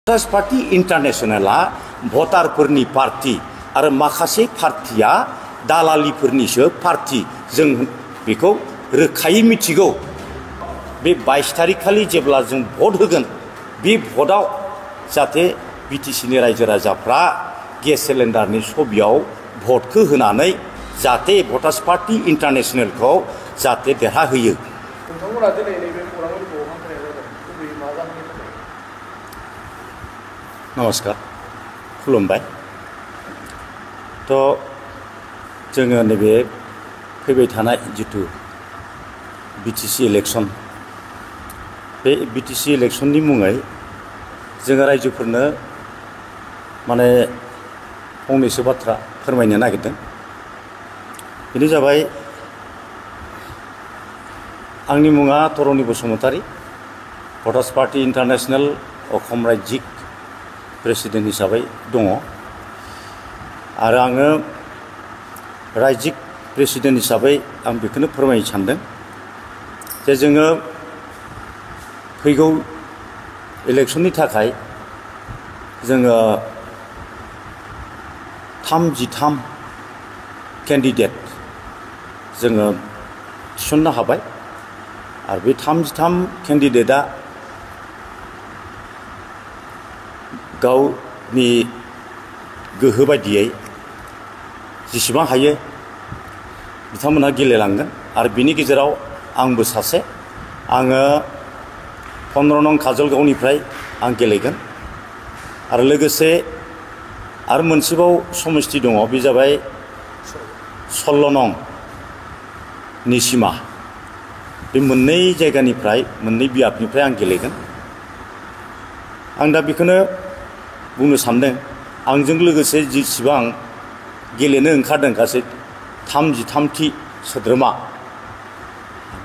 Voters party इन्टारनेशनेला भटारफोरनि party आरो माखासे पार्टिया दालालिफोरनिसो पार्टी जों बेखौ रोखायै मिथिगौ। बे 22 तारिख खालि जेब्ला जों भट होगोन बे भटआव जाहाथे बिटिसिनि रायजो राजाफ्रा गेस सिलिन्डारनि छबियाव भटखौ होनानै जाहाथे भटार्स पार्टी इन्टारनेशनेलखौ जाहाथे देरहाहोयो। नमस्कार खुलुमबाय। तो जोङो नैबे फैबाय थानाय जितु बिटिसि इलेक्शन बे बिटिसि इलेक्शननि मुङै जोङो रायजोफोरनो माने फंनैसो बाथ्रा फोरमायनो नागिरदों। बेनो जाबाय आंनि मुङा तरनि बसुमतारी, भटार्स पार्टी इन्टारनेशनेल अखम राज्यिक प्रेसिडेन्ट हिसाबै दङ आरो आङो राज्यिक प्रेसिडेन्ट हिसाबै आं बेखौनो फोरमायनो सानदों जे जोङो फैगौ इलेक्शननि थाखाय जोङो 33 केन्डिडेट जोङो थिसननो हाबाय आरो बे 33 केन्डिडेटआ गावनि गोहो बायदियै जेसेबां हायो बिथांमोनहा गेलेलांगोन आरो बिनि गेजेराव आंबो सासे, आङो 15 नं काजलगावनिफ्राय आं गेलेगोन आरो लोगोसे आरो मोनसेबाव समस्ति दङ, बे जाबाय 16 नं निसिमा। बे मोननै जायगानिफ्राय मोननै बियाबनिफ्राय आं गेलेगोन। आं दा बेखौनो बुंनो सानदों, आंजों लोगोसे जेसेबां गेलेनो ओंखारदों गासै 33थि सोद्रोमा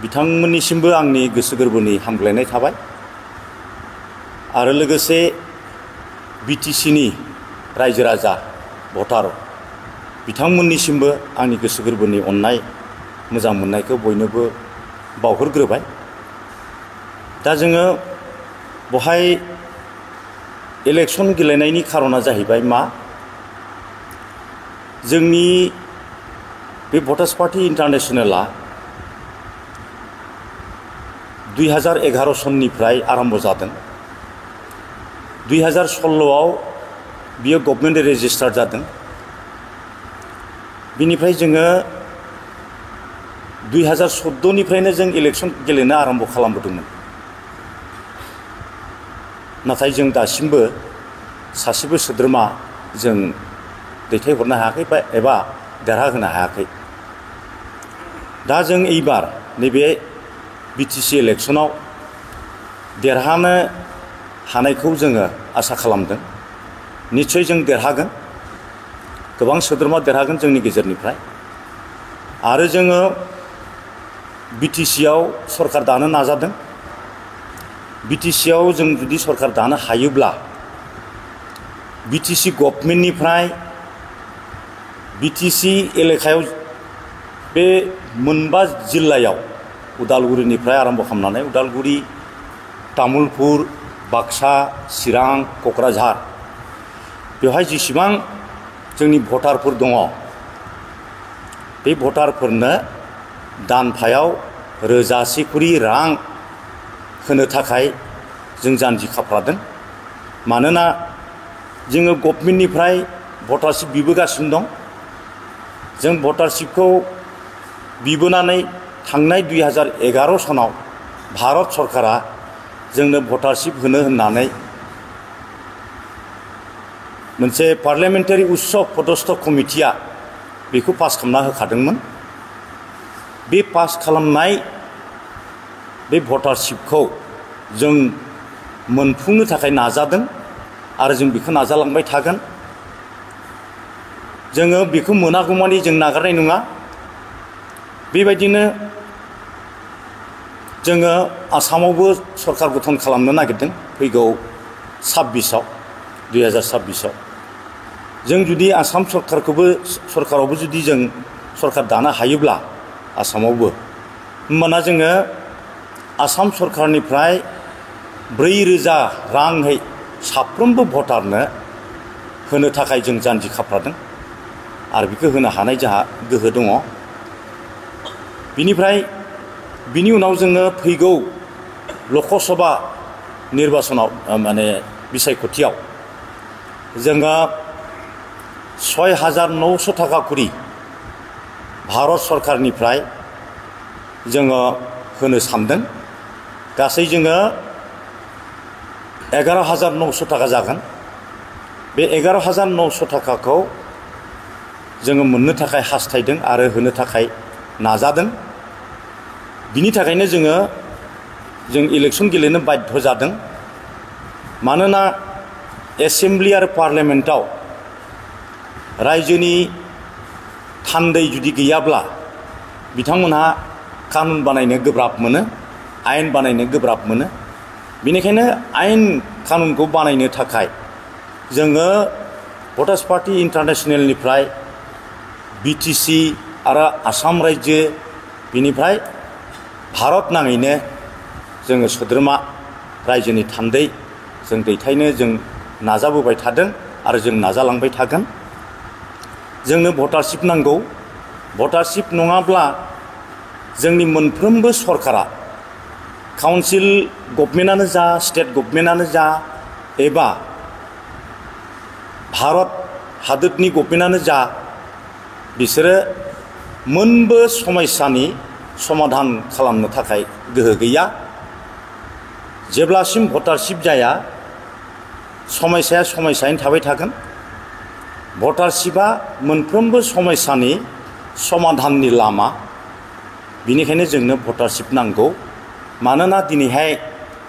बिथांमोननिसिमबो आंनि गोसो गोरबोनि हामग्लायनाय थाबाय आरो लोगोसे बिटिसिनि रायजो राजा भटार बिथांमोननिसिमबो आंनि गोसो गोरबोनि अननाय मोजां मोननायखौ बयनोबो बावहरग्रोबाय। दा जोङो बहाय इलेक्शन गेलेनायनि खारना जाहैबाय मा, जोंनि बे भटार्स पार्टी इन्टारनेशनेला 2011 सननिफ्राय आरम्भ जादों। 2016आव बियो गभर्नमेन्ट रेजिस्टार जादों। बिनिफ्राय जोङो 2014निफ्रायनो जों इलेक्शन गेलेनो आरम्भ खालामबोदोंमोन, नाथाय जों दासिमबो सासेबो सोद्रोमा जों दैथायहरनो हायाखै एबा देरहाहोनो हायाखै। दा जों एबार नैबे बिटिसि इलेक्शनाव देरहानो हानायखौ जोङो आसा खालामदों। निश्चय जों देरहागोन, गोबां सोद्रोमा देरहागोन जोंनि गेजेरनिफ्राय आरो जोङो बिटिसिआव सरकार दानो नाजादों। बिटिसिआव जों जुदि सरकार दानो हायोब्ला बिटिसि गभर्नमेन्टनिफ्राय बिटिसि एलेकायाव बे मोनबा जिल्लायाव उदालगुरिनिफ्राय आरम्भ खालामनानै उदालगुरि, तामुलपुर, बाक्सा, चिरां, क'क्राझार बेवहाय जेसेबां जोंनि भटारफोर दङ बे भटारफोरनो दानफायाव 1000 करि रां होनो थाखाय जों जानजि खाफ्रादों। मानोना जोङो गभर्नमेन्टनिफ्राय भटारशिप बिबोगासिनो दं। जों भटारशिपखौ बिबोनानै थांनाय 2011 सनाव भारत सरकारा जोंनो भटारशिप होनो होननानै मोनसे पार्लियामेन्टारि उच्च पदस्थ कमिटिया बेखौ पास खालामना होखादोंमोन। बे पास खालामनाय बे भटारशिपखौ जों मोनफुंनो थाखाय नाजादों आरो जों बेखौ नाजालांबाय थागोन। जोङो बेखौ मोनागौमानि जों नागारनाय नङा। बेबायदिनो जोङो आसामावबो सरकार गठन खालामनो नागिरदों फैगौ 2026आव। जों जुदि आसाम सरकारावबो जुदि जों सरकार दानो हायोब्ला आसामावबो, होमबाना जोङो आसाम सरकारनिफ्राय 4000 राङै साफ्रोमबो भटारनो होनो थाखाय जों जानजि खाफ्रादों आरो बेखौ होनो हानाय जोंहा गोहो दङ। बिनि उनाव जोङो फैगौ लकसभा निर्बाचनाव माने बिसायख'थियाव जोङो 6,900 थाखा करि भारत सरकारनिफ्राय जोङो होनो सानदों। गासै जोङो 11,900 थाखा जागोन। बे 11,900 थाखाखौ जोङो मोननो थाखाय हास्थायदों आरो होनो थाखाय नाजादों। बिनि थाखायनो जों इलेक्सन गेलेनो बाध्य जादों। मानोना एसेम्बलि आरो पार्लियामेन्टआव रायजोनि थान्दै जुदि गैयाब्ला बिथांमोनहा कानुन बानायनो गोब्राब मोनो, आयेन बानायनो गोब्राब मोनो। बेनिखायनो आयेन कानुनखौ बानायनो थाखाय जोङो भटार्स पार्टी इन्टारनेशनेलनिफ्राय बिटिसि आरो आसाम रायजो बिनिफ्राय भारत नाङैनो जोङो सोद्रोमा रायजोनि थान्दै जों दैथायनो जों नाजाबोबाय थादों आरो जों नाजालांबाय थागोन। जोंनो भटारशिप नांगौ। भटारशिप नङाब्ला जोंनि मोनफ्रोमबो सरकारा काउन्सिल गभर्नमेन्टआनो जा, स्टेट गभर्नमेन्टआनो जा एबा भारत हादोरनि गभर्नमेन्टआनो जा, बिसोरो मोनबो समस्यानि समाधान खालामनो थाखाय गोहो गैया। जेब्लासिम भटारशिप जाया समस्याया समस्यायैनो थाबाय थागोन। भटारशिपआ मोनफ्रोमबो समस्यानि समाधाननि लामा। बिनिखायनो जोंनो भटारशिप नांगौ। मानोना दिनैहाय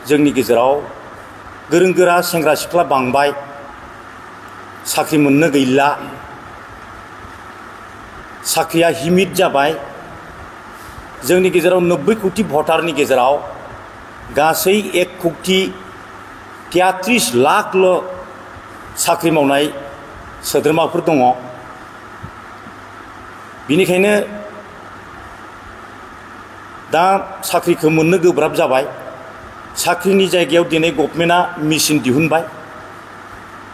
जोंनि गेजेराव गोरों गोरा सेंग्रा सिख्ला बांबाय, साख्रि मोननो गैला, साख्रिया हिमिट जाबाय। जोंनि गेजेराव 90 कौटि भटारनि गेजेराव गासै 1,33 लाखल' साख्रि मावनाय सोद्रोमाफोर दङ। बिनिखायनो दा साख्रिखौ मोननो गोब्राब जाबाय। साख्रिनि जायगायाव दिनै गभर्नमेन्टआ मेसिन दिहुनबाय।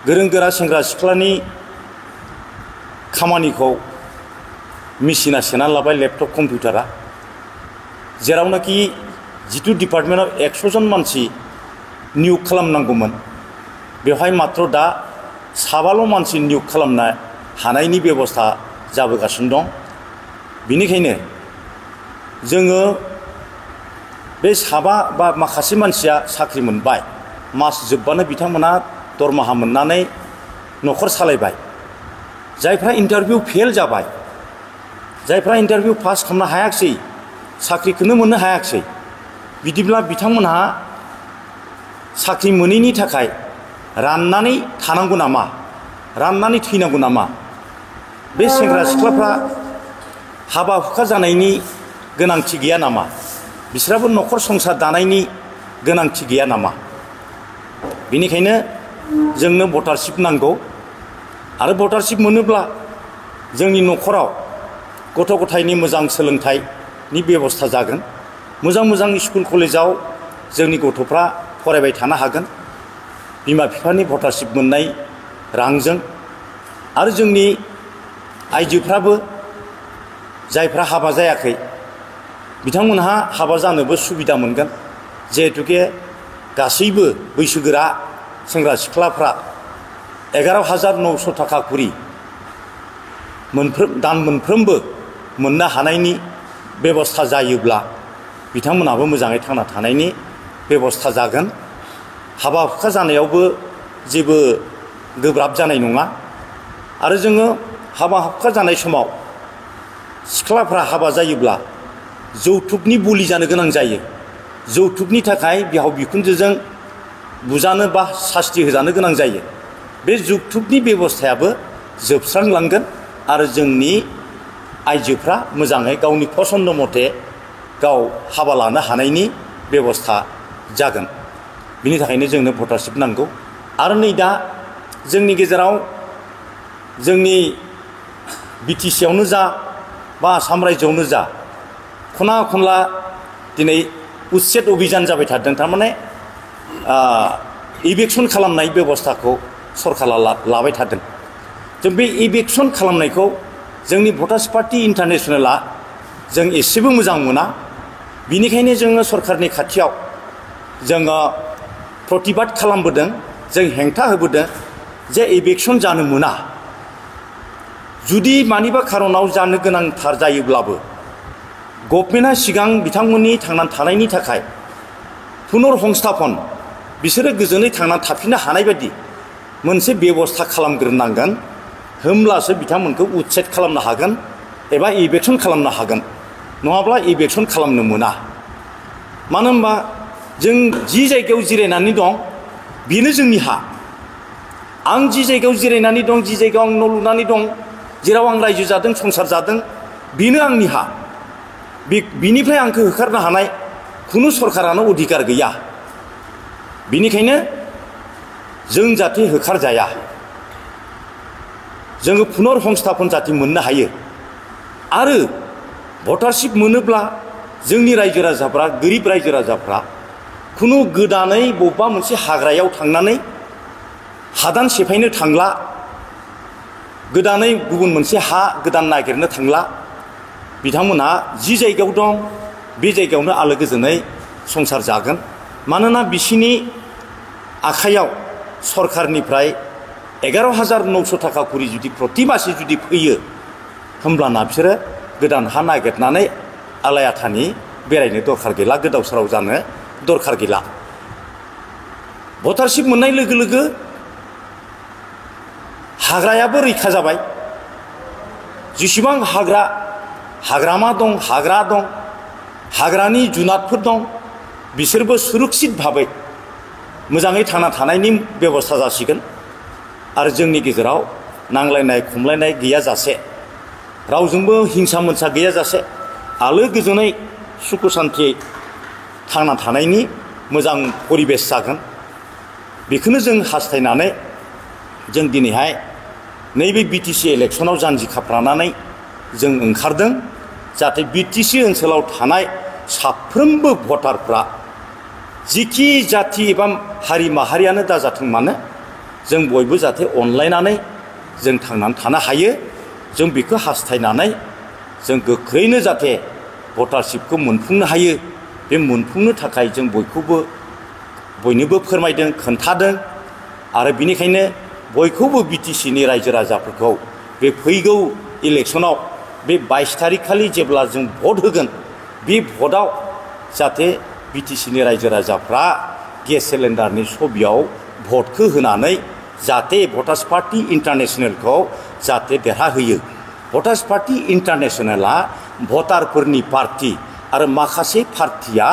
गोरों गोरा सेंग्रा सिख्लानि खामानिखौ मेसिना सेना लाबाय, लेपटप कम्पिउटारा। जेरावनाखि जिथु डिपार्टमेन्टआव 100 जन मानसि नियुग खालामनांगौमोन, बेवहाय मात्र दा 7 मानसि नियुग खालामनो हानायनि बेबस्था जाबोगासिनो दं। बिनिखायनो जोङो बे 7 बा माखासे मानसिया साख्रि मोनबाय, मास जोबबानो बिथांमोना दरमाहा मोननानै न'खर सालायबाय। जायफ्रा इन्टारभिउ फेल जाबाय, जायफ्रा इन्टारभिउ पास खालामनो हायाखिसै, साख्रिखौनो मोननो हायाखिसै, बिदिब्ला बिथांमोनहा साख्रि मोनैनि थाखाय राननानै थानांगौ नामा, राननानै थैनांगौ नामा? बे सेंग्रा सिख्लाफ्रा हाबा हुखा जानायनि गोनांथि गैया नामा? बिसोराबो न'खर संसार दानायनि गोनांथि गैया नामा? बेनिखायनो जोंनो भटारशिप नांगौ। आरो भटारशिप मोनोब्ला जोंनि न'खराव गथ' गथायनि मोजां सोलोंथाइनि बेबस्था जागोन। मोजां स्कुल कलेजाव जोंनि गथ'फ्रा फरायबाय थानो हागोन बिमा बिफानि भटारशिप मोननाय रांजों। आरो जोंनि आइजोफ्राबो जायफ्रा हाबा जायाखै बिथांमोनहा हाबा जानोबो सुबिदा मोनगोन। जिहेतुके गासैबो बैसोगोरा सेंग्रा सिख्लाफ्रा 11,900 थाखा करि दान मोनफ्रोमबो मोननो हानायनि बेबस्था जायोब्ला बिथांमोनहाबो मोजाङै थांना थानायनि बेबस्था जागोन। हाबा हुखा जानायावबो जेबो गोब्राब जानाय नङा। आरो जोङो हाबा हुखा जानाय समाव सिख्लाफ्रा हाबा जायोब्ला जौथुकनि बलि जानो गोनां जायो। जौथुकनि थाखाय बिहाव बिखुनजोजों बुजानो बा सास्ति होजानो गोनां जायो। बे जौथुकनि बेबस्थायाबो जोबस्रांलांगोन आरो जोंनि आइजोफ्रा मोजाङै गावनि फसन्द मथे गाव हाबा लानो हानायनि बेबस्था जागोन। बिनि थाखायनो जोंनो भटारशिप नांगौ। आरो नै दा जोंनि गेजेराव जोंनि बिटिसिआवनो जा बा आसाम रायजोआवनो जा खना खनला दिनै उच्चेद अभियान जाबाय थादों। थारमाने इलेक्सन खालामनाय बेबस्थाखौ सरकारा लाबाय थादों। जों बे इलेक्सन खालामनायखौ जोंनि भटार्स पार्टी इन्टारनेशनेला जों एसेबो मोजां मोना। बिनिखायनो जोङो सरकारनि खाथियाव जोङो प्रतिबाद खालामबोदों, जों हेंथा होबोदों जे इलेक्सन जानो मोना। जुदि मानिबा खारनाव जानो गोनांथार जायोब्लाबो गभर्नमेन्टआ सिगां बिथांमोननि थांनानै थानायनि थाखाय पुनर्संस्थापन बिसोरो गोजोनै थांनानै थाफिननो हानाय बायदि मोनसे बेबस्था खालामग्रोनांगोन। होमब्लासो बिथांमोनखौ उच्चेद खालामनो हागोन एबा इलेक्सन खालामनो हागोन। नङाब्ला इलेक्सन खालामनो मोना। मानो होनबा जों जि जायगायाव जिरायनानै दं बेनो जोंनि हा। आं जि जायगायाव जिरायनानै दं, जि जायगायाव आं न' लुनानै दं, जेराव आं रायजो जादों, संसार जादों, बेनो आंनि हा। बिनिफ्राय आंखौ होखारनो हानाय खुनु सरकारानो अधिकार गैया। बिनिखायनो जों जाहाथे होखारजाया, जोङो पुनर्संस्थापन जाहाथे मोननो हायो। आरो भटारशिप मोनोब्ला जोंनि रायजो राजाफ्रा, गोरिब रायजो राजाफ्रा खुनु गोदानै बबेबा मोनसे हाग्रायाव थांनानै हादान सेफायनो थांला, गोदानै गुबुन मोनसे हा गोदान नागिरनो थांला। बिथांमोनहा जि जायगायाव दं बे जायगायावनो आलो गोजोनै संसार जागोन। मानोना बिसिनि आखायाव सरकारनिफ्राय 11,900 थाखा करि जुदि प्रति मासे जुदि फैयो, होमब्लाना बिसोरो गोदान हा नागिरनानै आलायाथानि बेरायनो दरखार गैला, गोदाव सोराव जानो दरखार गैला। भटारशिप मोननाय लोगो लोगो हाग्रायाबो रैखा जाबाय। जेसेबां हाग्रामा दं, हाग्रा दं, हाग्रानि जुनादफोर दं, बिसोरबो सुरक्षित भाबै मोजाङै थांना थानायनि बेबस्था जासिगोन। आरो जोंनि गेजेराव नांलायनाय खमलायनाय गैयाजासे, रावजोंबो हिंसा मोनसा गैयाजासे आलो गोजोनै सुखु सान्थियै थांना थानायनि मोजां परिबेस जागोन। बेखौनो जों हास्थायनानै जों दिनैहाय नैबे बिटिसि इलेक्सनाव जानजि खाफ्रानानै जों ओंखारदों। जाहाथे बिटिसि ओनसोलाव थानाय साफ्रोमबो भटारफ्रा जिखि जाथि एबा हारि माहारियानो दाजाथों मानो, जों बयबो जाहाथे अनलायनानै जों थांनानै थानो हायो। जों बेखौ हास्थायनानै जों गोख्रैनो जाहाथे भटारशिपखौ मोनफुंनो हायो। बे मोनफुंनो थाखाय जों बयनोबो फोरमायदों, खोन्थादों। आरो बिनिखायनो बयखौबो बिटिसिनि रायजो राजाफोरखौ बे फैगौ इलेक्सनाव बे 22 तारिख खालि जेब्ला जों भट होगोन, बे भटआव जाहाथे बिटिसिनि रायजो राजाफ्रा गेस सिलिन्डारनि सबियाव भटखौ होनानै जाहाथे भटार्स पार्टी इन्टारनेशनेलखौ जाहाथे देरहाहोयो। भटार्स पार्टी इन्टारनेशनेला भटारफोरनि पार्टी आरो माखासे पार्टीया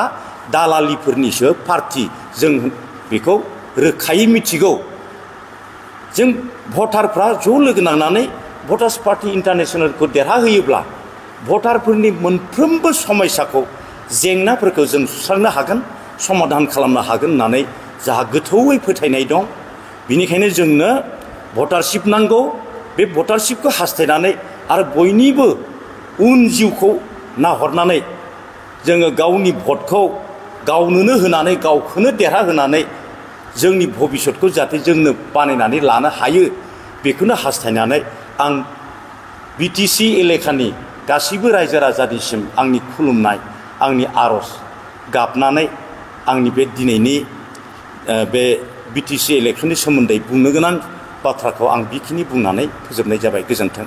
दालालिफोरनिसो पार्टी। जों बेखौ रोखायै मिथिगौ। जों भटारफ्रा ज' लोगो नांनानै भटार्स पार्टी इन्टारनेशनेलखौ देरहाहोयोब्ला भटारफोरनि मोनफ्रोमबो समस्याखौ, जेंनाफोरखौ जों सुस्रांनो हागोन, समाधान खालामनो हागोन होननानै जोंहा गोथौयै फोथायनाय दं। बिनिखायनो जोंनो भटारशिप नांगौ। बे भटारशिपखौ हास्थायनानै आरो बयनिबो उन जिउखौ नाहरनानै जोङो गावनि भटखौ गावनोनो होनानै, गावखौनो देरहाहोनानै जोंनि भबिष्यतखौ जाहाथे जोंनो बानायनानै लानो हायो, बेखौनो हास्थायनानै आं बिटिसि एलेकानि गासैबो रायजो राजानिसिम आंनि खुलुमनाय, आंनि आरज गाबनानै आंनि बे दिनैनि बे बिटिसि इलेक्सननि सोमोन्दै बुंनो गोनां बाथ्राखौ आं बेखिनि बुंनानै फोजोबनाय जाबाय। गोजोन्थों।